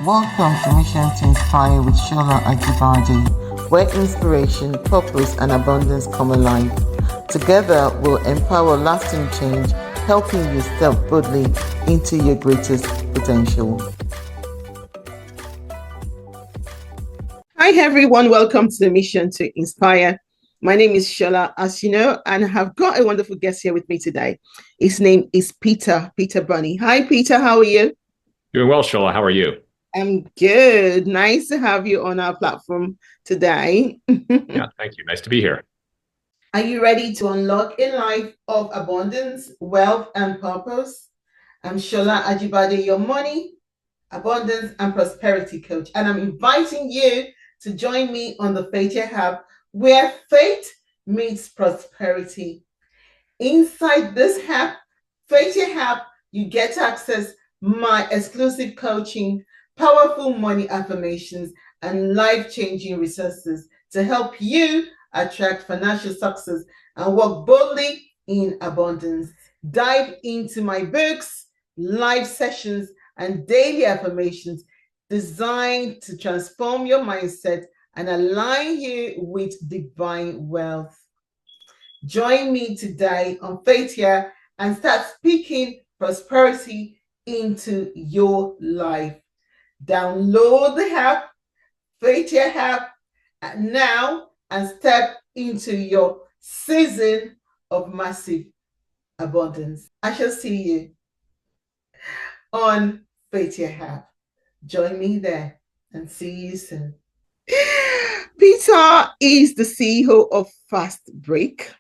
Welcome to Mission to Inspire with Shola Ajibade, where inspiration, purpose, and abundance come alive. Together, we'll empower lasting change, helping you step boldly into your greatest potential. Hi, everyone. Welcome to the Mission to Inspire. My name is Shola, as you know, and I have got a wonderful guest here with me today. His name is Peter Bonney. Hi, Peter. How are you? Doing well, Shola. How are you? I'm good. Nice to have you on our platform today. Yeah, thank you. Nice to be here. Are you ready to unlock a life of abundance, wealth, and purpose? I'm Shola Ajibade, your money, abundance, and prosperity coach, and I'm inviting you to join me on the Faith Hub, where faith meets prosperity. Inside this hub, Faith Hub, you get to access my exclusive coaching, powerful money affirmations, and life-changing resources to help you attract financial success and walk boldly in abundance. Dive into my books, live sessions, and daily affirmations designed to transform your mindset and align you with divine wealth. Join me today on Faith Here and start speaking prosperity into your life. Download the app, Faith Here app, now and step into your season of massive abundance. I shall see you on Faith Here app. Join me there and see you soon. Peter is the CEO of Fastbreak.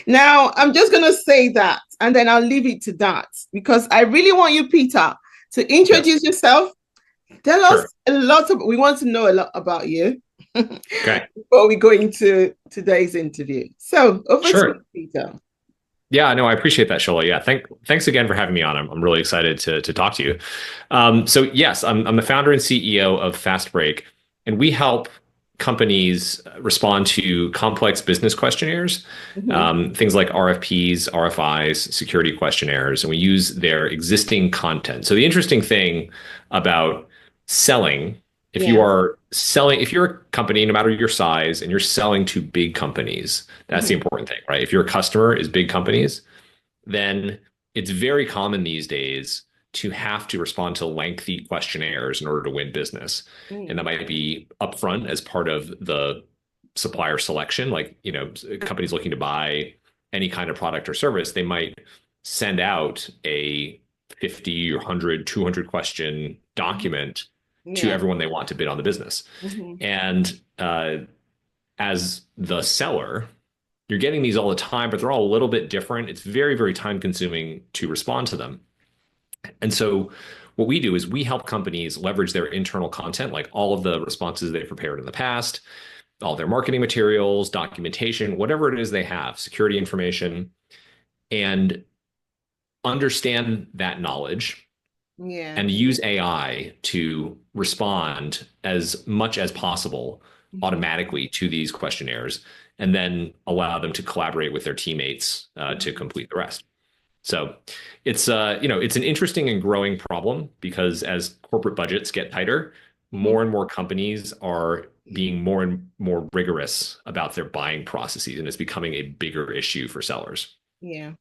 Now, I'm just going to say that, and then I'll leave it to that, because I really want you, Peter, to introduce yourself. Tell us a lot of, we want to know a lot about you. Okay. Before we go into today's interview. So, over to you, Peter. Yeah, no, I appreciate that, Shola. Yeah, thanks again for having me on. I'm really excited to talk to you. So yes, I'm the founder and CEO of Fastbreak, and we help companies respond to complex business questionnaires, things like RFPs, RFIs, security questionnaires, and we use their existing content. So the interesting thing about selling, if you're a company, no matter your size, and you're selling to big companies, that's the important thing, right? If your customer is big companies, then it's very common these days to have to respond to lengthy questionnaires in order to win business. And that might be upfront as part of the supplier selection, like, companies looking to buy any kind of product or service, they might send out a 50 or 100, 200 question document to everyone they want to bid on the business. And as the seller, you're getting these all the time, but they're all a little bit different. It's very, very time consuming to respond to them. And so what we do is we help companies leverage their internal content, like all of the responses they've prepared in the past, all their marketing materials, documentation, whatever it is they have, security information, and understand that knowledge and use AI to respond as much as possible automatically to these questionnaires, and then allow them to collaborate with their teammates to complete the rest. So it's it's an interesting and growing problem, because as corporate budgets get tighter, more and more companies are being more and more rigorous about their buying processes, and it's becoming a bigger issue for sellers. Yeah.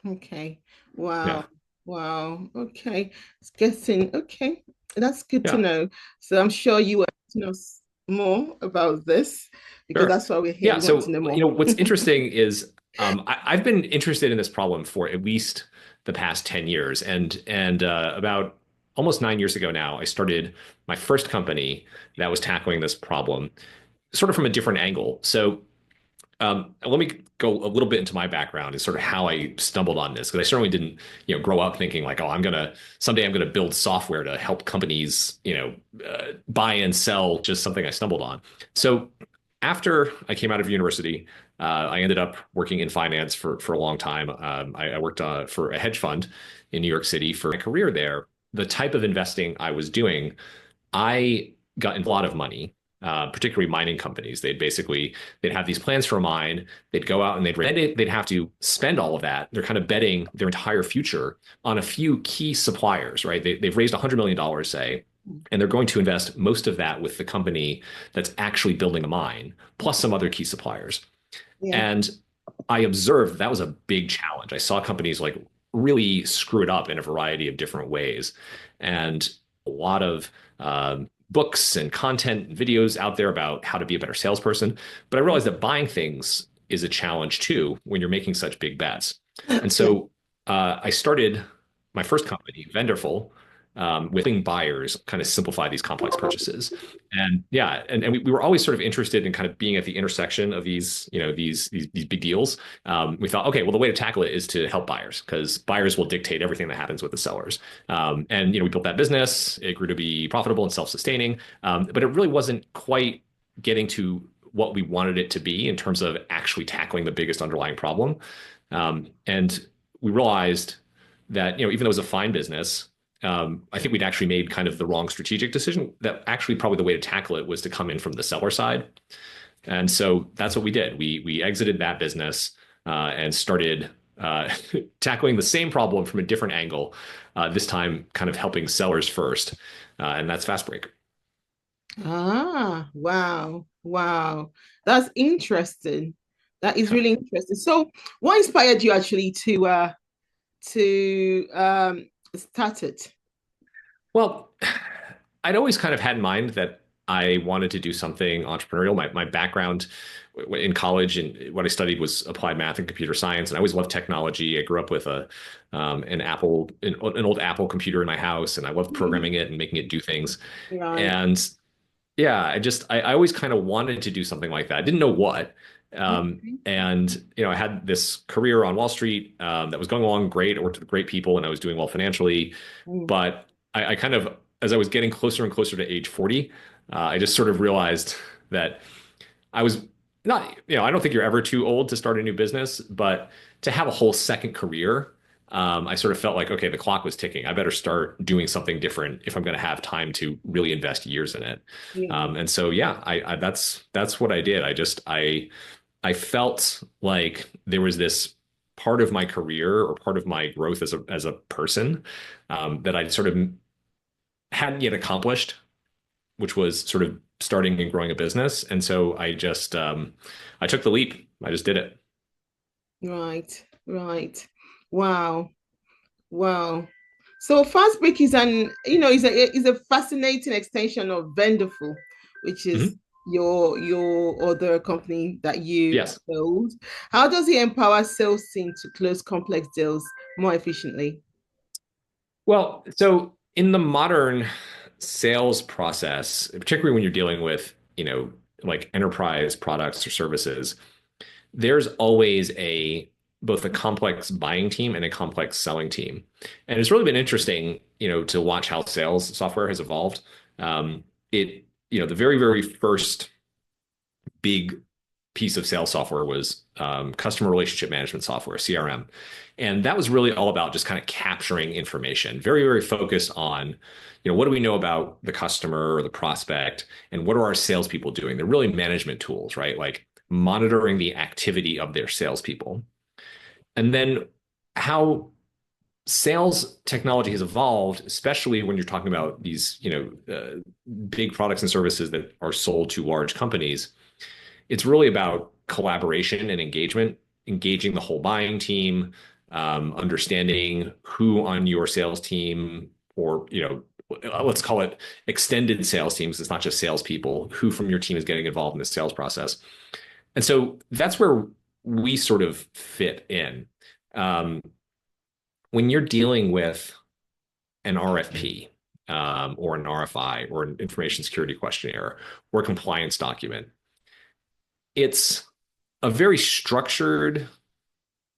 Okay. Wow. Yeah. Wow. Okay. It's getting okay. That's good to know. So I'm sure you want to know more about this, because that's why we're here. Yeah. So what's interesting is I've been interested in this problem for at least the past 10 years. And about almost 9 years ago now, I started my first company that was tackling this problem sort of from a different angle. So let me go a little bit into my background and sort of how I stumbled on this, because I certainly didn't grow up thinking like, oh, someday I'm gonna build software to help companies buy and sell, just something I stumbled on. So after I came out of university, I ended up working in finance for a long time. I worked for a hedge fund in New York City for my career there. The type of investing I was doing, I got a lot of money, particularly mining companies. They'd have these plans for a mine. They'd go out and they'd have to spend all of that. They're kind of betting their entire future on a few key suppliers, right? They've raised $100 million, say, And they're going to invest most of that with the company that's actually building the mine, plus some other key suppliers. Yeah. And I observed that was a big challenge. I saw companies like really screw it up in a variety of different ways. And a lot of books and content and videos out there about how to be a better salesperson. But I realized that buying things is a challenge too when you're making such big bets. And Yeah. so I started my first company, Vendorful, with helping buyers kind of simplify these complex purchases. And yeah, and we were always sort of interested in kind of being at the intersection of these, these big deals. We thought, okay, well, the way to tackle it is to help buyers because buyers will dictate everything that happens with the sellers. And we built that business. It grew to be profitable and self-sustaining, but it really wasn't quite getting to what we wanted it to be in terms of actually tackling the biggest underlying problem. And we realized that even though it was a fine business, I think we'd actually made kind of the wrong strategic decision. That actually probably the way to tackle it was to come in from the seller side, and so that's what we did. We exited that business and started tackling the same problem from a different angle. This time, kind of helping sellers first, and that's Fastbreak. Ah, wow. Wow. That's interesting. That is really interesting. So, what inspired you actually to start it? Well, I'd always kind of had in mind that I wanted to do something entrepreneurial. My background in college and what I studied was applied math and computer science, and I always loved technology. I grew up with an old Apple computer in my house, and I loved programming it and making it do things. Right. And yeah, I always kind of wanted to do something like that. I didn't know what. And I had this career on Wall Street that was going along great. I worked with great people and I was doing well financially. Mm. But I kind of, as I was getting closer and closer to age 40, I just sort of realized that I was not, I don't think you're ever too old to start a new business, but to have a whole second career, I sort of felt like, okay, the clock was ticking. I better start doing something different if I'm going to have time to really invest years in it. Yeah. And so, yeah, that's what I did. I felt like there was this part of my career or part of my growth as a person that I sort of hadn't yet accomplished, which was sort of starting and growing a business. And so I took the leap. I just did it. Right. Right. Wow. Wow. So Fastbreak is is a fascinating extension of Vendorful, which is Mhm. your other company that you Yes. build. How does it empower sales team to close complex deals more efficiently? Well, so in the modern sales process, particularly when you're dealing with, like enterprise products or services, there's always both a complex buying team and a complex selling team. And it's really been interesting, to watch how sales software has evolved. The very, very first big piece of sales software was customer relationship management software, CRM. And that was really all about just kind of capturing information, very, very focused on, what do we know about the customer or the prospect, and what are our salespeople doing? They're really management tools, right? Like monitoring the activity of their salespeople. And then how sales technology has evolved, especially when you're talking about these, big products and services that are sold to large companies. It's really about collaboration and engagement, engaging the whole buying team, understanding who on your sales team, or let's call it extended sales teams. It's not just salespeople. Who from your team is getting involved in the sales process? And so that's where we sort of fit in. Um, when you're dealing with an RFP or an RFI or an information security questionnaire or a compliance document, it's a very structured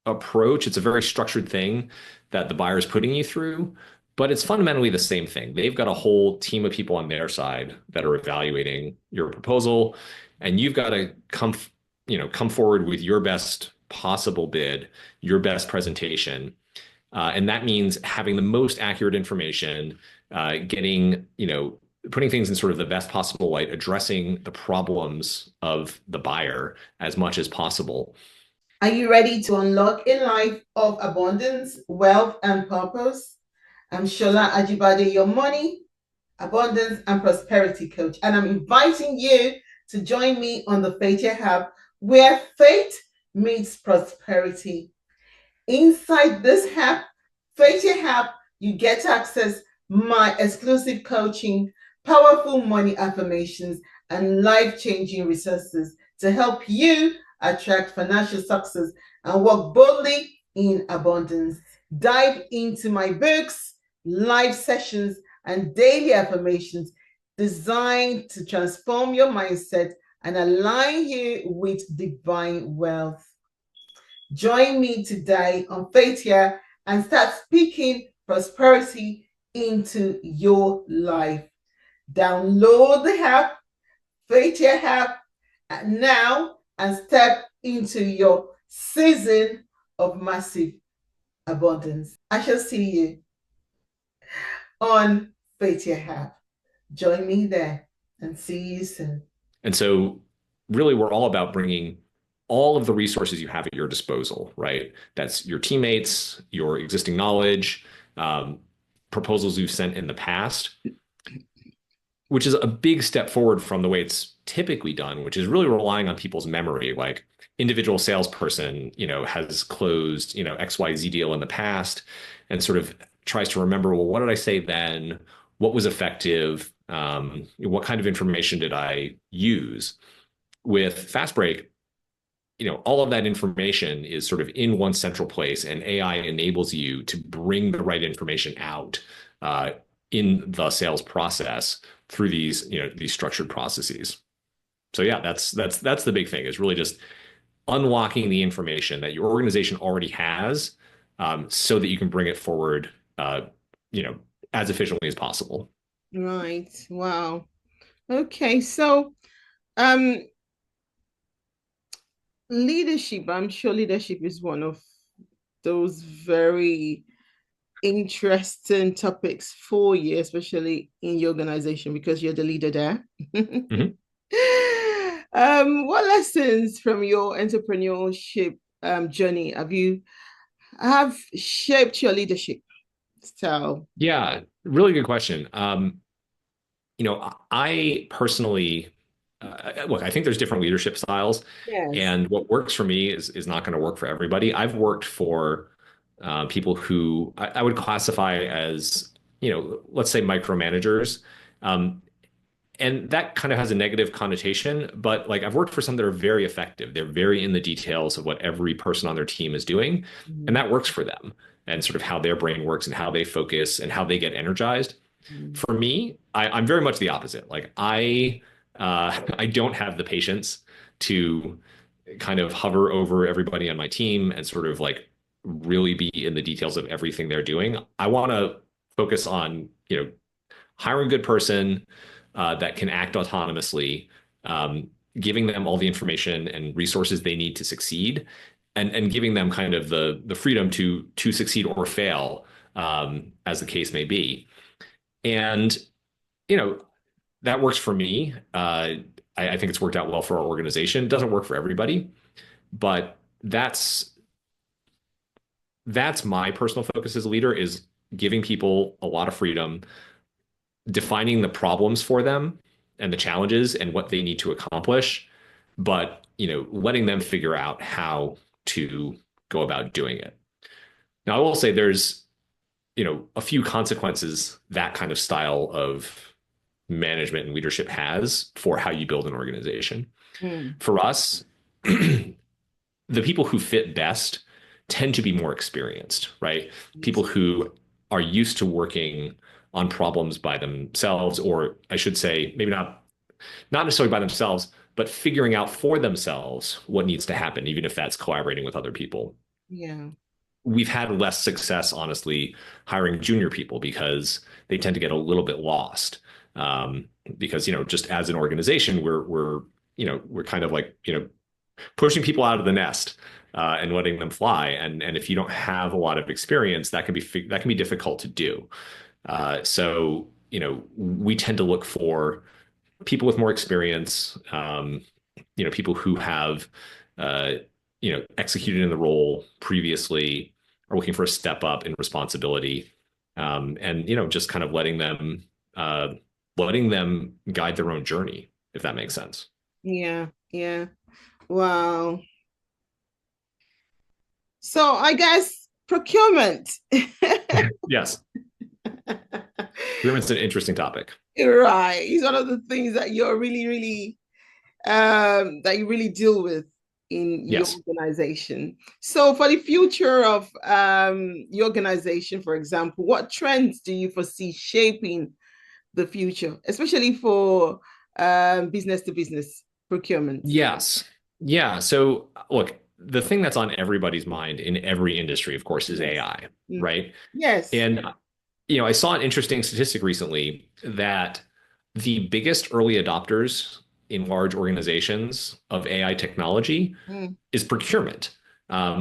approach. It's a very structured thing that the buyer is putting you through, but it's fundamentally the same thing. They've got a whole team of people on their side that are evaluating your proposal, and you've got to come forward with your best possible bid, your best presentation, and that means having the most accurate information, putting things in sort of the best possible light, addressing the problems of the buyer as much as possible. Are you ready to unlock a life of abundance, wealth, and purpose? I'm Shola Ajibade, your money, abundance and prosperity coach. And I'm inviting you to join me on the Faith Hub, where faith meets prosperity. Inside this hub, Faith Hub, you get to access my exclusive coaching, powerful money affirmations, and life-changing resources to help you attract financial success and walk boldly in abundance. Dive into my books, live sessions, and daily affirmations designed to transform your mindset and align you with divine wealth. Join me today on Faith Here and start speaking prosperity into your life. Download the app, Faith Here app, now and step into your season of massive abundance. I shall see you on Faith Here app. Join me there and see you soon. And so really we're all about bringing all of the resources you have at your disposal, right? That's your teammates, your existing knowledge, proposals you've sent in the past, which is a big step forward from the way it's typically done, which is really relying on people's memory. Like individual salesperson, has closed, XYZ deal in the past and sort of tries to remember, well, what did I say then? What was effective? What kind of information did I use? With Fastbreak, all of that information is sort of in one central place, and AI enables you to bring the right information out in the sales process through these structured processes. So yeah, that's the big thing, is really just unlocking the information that your organization already has, so that you can bring it forward, as efficiently as possible. Right. Wow. Okay. So, leadership, I'm sure leadership is one of those very interesting topics for you, especially in your organization, because you're the leader there. Mm-hmm. What lessons from your entrepreneurship journey have shaped your leadership style? Yeah, really good question. I personally, look, I think there's different leadership styles, Yes. and what works for me is not going to work for everybody. I've worked for people who I would classify as, let's say micromanagers. And that kind of has a negative connotation, but like I've worked for some that are very effective. They're very in the details of what every person on their team is doing, and that works for them, and sort of how their brain works and how they focus and how they get energized. For me, I'm very much the opposite. Like I don't have the patience to kind of hover over everybody on my team and sort of like really be in the details of everything they're doing. I want to focus on, hiring a good person that can act autonomously, giving them all the information and resources they need to succeed, and giving them kind of the freedom to succeed or fail, as the case may be. And that works for me. I think it's worked out well for our organization. It doesn't work for everybody, but that's my personal focus as a leader, is giving people a lot of freedom, defining the problems for them and the challenges and what they need to accomplish, but letting them figure out how to go about doing it. Now, I will say there's a few consequences that kind of style of management and leadership has for how you build an organization. For us, the people who fit best tend to be more experienced, right? People who are used to working on problems by themselves, or I should say, maybe not necessarily by themselves, but figuring out for themselves what needs to happen, even if that's collaborating with other people. Yeah. We've had less success, honestly, hiring junior people because they tend to get a little bit lost. Because, just as an organization, we're kind of like, pushing people out of the nest, and letting them fly. And if you don't have a lot of experience, that can be difficult to do. So, we tend to look for people with more experience, people who have, executed in the role previously, are looking for a step up in responsibility, and, just kind of letting them letting them guide their own journey, if that makes sense. Yeah, yeah. Wow. So I guess procurement. Yes, procurement's an interesting topic. Right. It's one of the things that you're really, really that you really deal with in your Yes. organization. So for the future of your organization, for example, what trends do you foresee shaping the future, especially for business to business procurement? Yes. Yeah. So look, the thing that's on everybody's mind in every industry, of course, is Yes. AI, Mm. right? Yes. And I saw an interesting statistic recently that the biggest early adopters in large organizations of AI technology Mm. is procurement,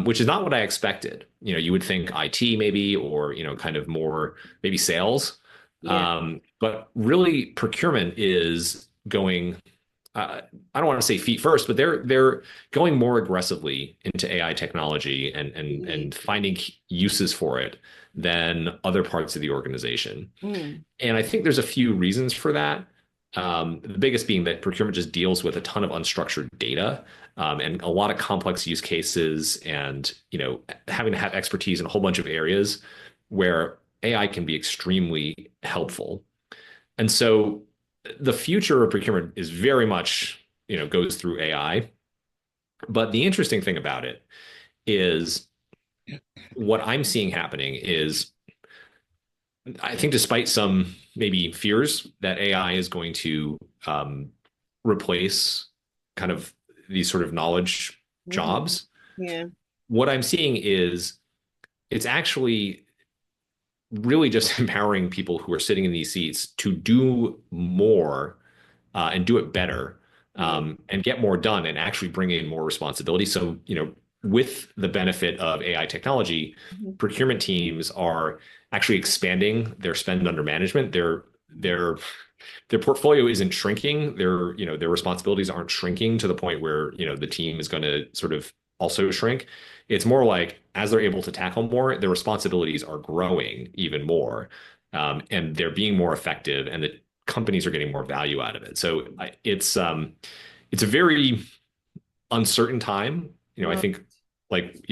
which is not what I expected. You would think IT maybe, or kind of more maybe sales, Yeah. but really procurement is going. I don't want to say feet first, but they're going more aggressively into AI technology and Really. finding uses for it than other parts of the organization. Mm. And I think there's a few reasons for that. The biggest being that procurement just deals with a ton of unstructured data, and a lot of complex use cases, and having to have expertise in a whole bunch of areas where AI can be extremely helpful. And so the future of procurement is very much goes through AI. But the interesting thing about it is what I'm seeing happening is I think despite some maybe fears that AI is going to replace kind of these sort of knowledge Mm-hmm. jobs, Yeah. what I'm seeing is it's actually really just empowering people who are sitting in these seats to do more and do it better, Mm. and get more done and actually bring in more responsibility. So, with the benefit of AI technology, Mm-hmm. procurement teams are actually expanding their spend under management. Their portfolio isn't shrinking. Their responsibilities aren't shrinking to the point where the team is going to sort of also shrink. It's more like as they're able to tackle more, their responsibilities are growing even more, and they're being more effective, and the companies are getting more value out of it. So it's a very uncertain time. I Right. think like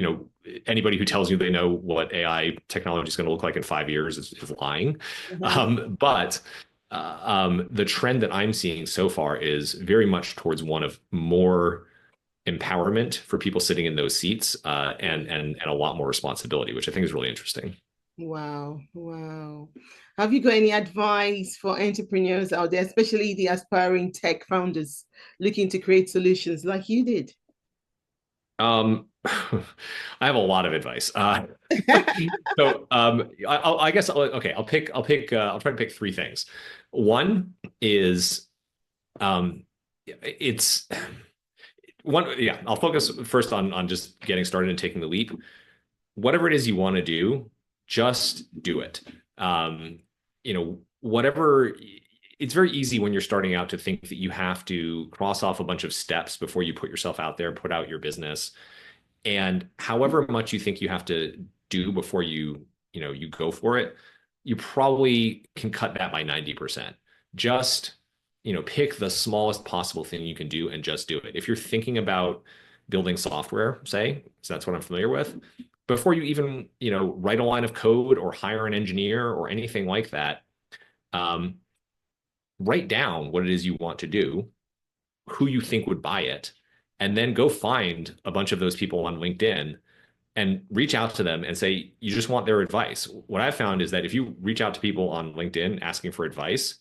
anybody who tells you they know what AI technology is going to look like in 5 years is lying. Uh-huh. But the trend that I'm seeing so far is very much towards one of more empowerment for people sitting in those seats, and a lot more responsibility, which I think is really interesting. Wow, wow. Have you got any advice for entrepreneurs out there, especially the aspiring tech founders looking to create solutions like you did? I have a lot of advice. So I guess okay. I'll try to pick three things. One is it's one. Yeah, I'll focus first on just getting started and taking the leap. Whatever it is you want to do, just do it. Whatever. It's very easy when you're starting out to think that you have to cross off a bunch of steps before you put yourself out there, put out your business. And however much you think you have to do before you go for it, you probably can cut that by 90%. Just, pick the smallest possible thing you can do and just do it. If you're thinking about building software, say, so that's what I'm familiar with, before you even, write a line of code or hire an engineer or anything like that, um, write down what it is you want to do, who you think would buy it, and then go find a bunch of those people on LinkedIn and reach out to them and say you just want their advice. What I've found is that if you reach out to people on LinkedIn asking for advice,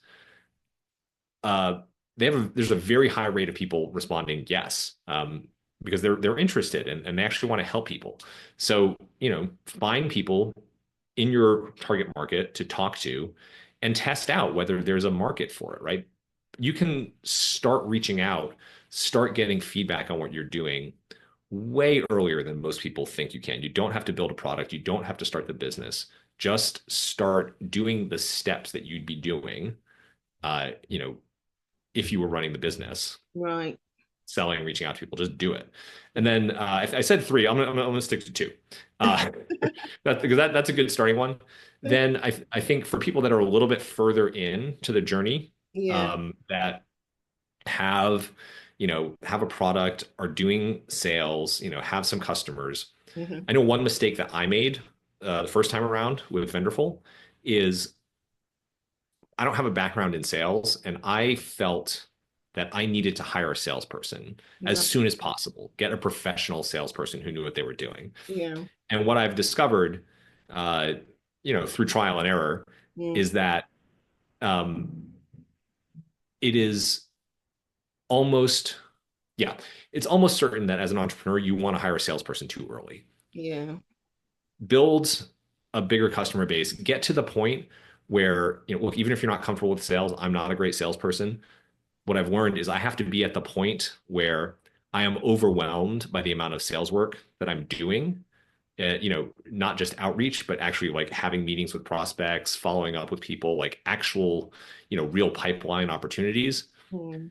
uh, there's a very high rate of people responding yes, because they're interested and they actually want to help people. So find people in your target market to talk to and test out whether there's a market for it, right? You can start reaching out, start getting feedback on what you're doing way earlier than most people think you can. You don't have to build a product, you don't have to start the business. Just start doing the steps that you'd be doing, uh, you know, if you were running the business, Right. selling, reaching out to people, just do it. And then I said three. I'm gonna stick to two. Uh, that's a good starting one. Then I think for people that are a little bit further in to the journey, Yeah. that have, have a product, are doing sales, have some customers. Mm-hmm. I know one mistake that I made the first time around with Vendorful is I don't have a background in sales, and I felt that I needed to hire a salesperson as Right. soon as possible, get a professional salesperson who knew what they were doing. Yeah. And what I've discovered, through trial and error, Mm. is that um, it is almost, yeah, it's almost certain that as an entrepreneur, you want to hire a salesperson too early. Yeah. Build a bigger customer base, get to the point where, look, even if you're not comfortable with sales, I'm not a great salesperson. What I've learned is I have to be at the point where I am overwhelmed by the amount of sales work that I'm doing. Not just outreach, but actually like having meetings with prospects, following up with people, like actual, real pipeline opportunities. Mm.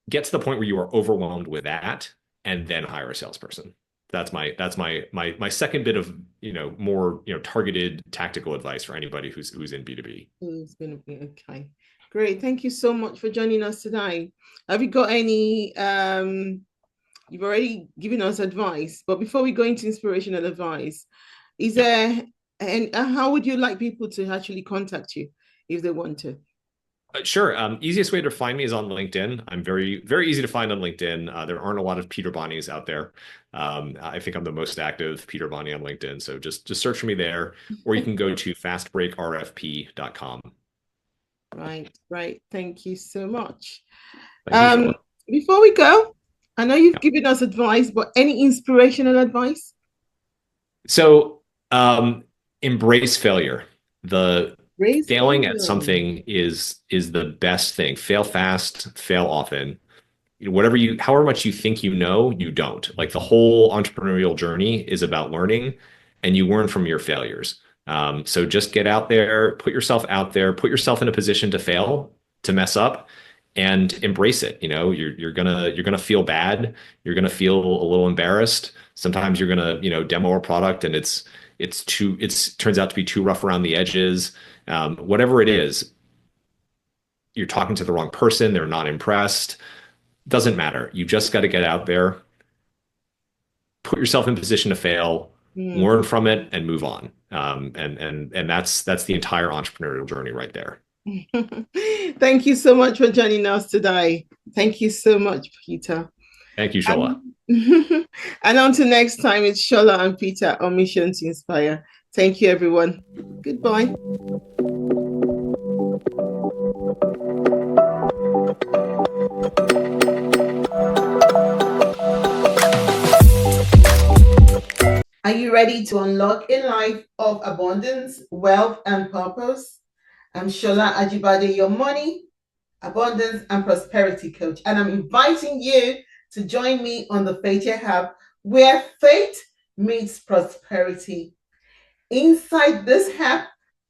Get to the point where you are overwhelmed with that, and then hire a salesperson. That's my second bit of, more, targeted tactical advice for anybody who's in B2B. Who's going to be okay? Great. Thank you so much for joining us today. Have you got any you've already given us advice, but before we go into inspirational advice, is Yeah. there and how would you like people to actually contact you if they want to? Sure. Easiest way to find me is on LinkedIn. I'm very, very easy to find on LinkedIn. There aren't a lot of Peter Bonnies out there. I think I'm the most active Peter Bonney on LinkedIn. So just search for me there, or you can go to fastbreakrfp.com. Right, right. Thank you so much. Thank you, Um, Shola. Before we go, I know you've Yeah. given us advice, but any inspirational advice? So embrace failure. The Raise failing at failure. something is the best thing. Fail fast, fail often. Whatever however much you think you don't. Like the whole entrepreneurial journey is about learning, and you learn from your failures. So just get out there, put yourself out there, put yourself in a position to fail, to mess up, and embrace it. You're gonna feel bad. You're gonna feel a little embarrassed. Sometimes you're gonna, demo a product and it's turns out to be too rough around the edges. Whatever it is, you're talking to the wrong person. They're not impressed. Doesn't matter. You just got to get out there, put yourself in position to fail, Mm. learn from it, and move on. And that's the entire entrepreneurial journey right there. Thank you so much for joining us today. Thank you so much, Peter. Thank you, Shola. And, and until next time, it's Shola and Peter on Mission to Inspire. Thank you, everyone. Goodbye. Are you ready to unlock a life of abundance, wealth, and purpose? I'm Shola Ajibade, your money, abundance, and prosperity coach, and I'm inviting you to join me on the Faith Hub, where faith meets prosperity. Inside this hub,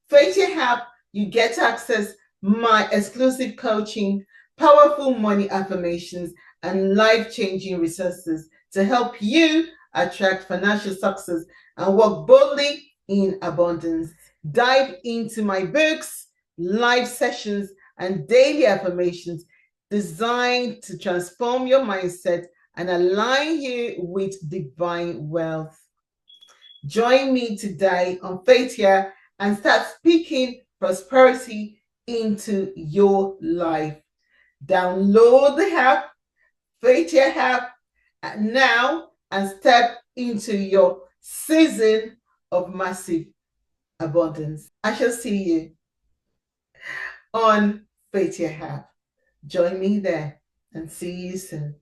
Faith Hub, you get to access my exclusive coaching, powerful money affirmations, and life-changing resources to help you attract financial success and walk boldly in abundance. Dive into my books, live sessions, and daily affirmations designed to transform your mindset and align you with divine wealth. Join me today on Faith Here and start speaking prosperity into your life. Download the app, Faith Here app, now and step into your season of massive abundance. I shall see you on Faith Here app. Join me there and see you soon.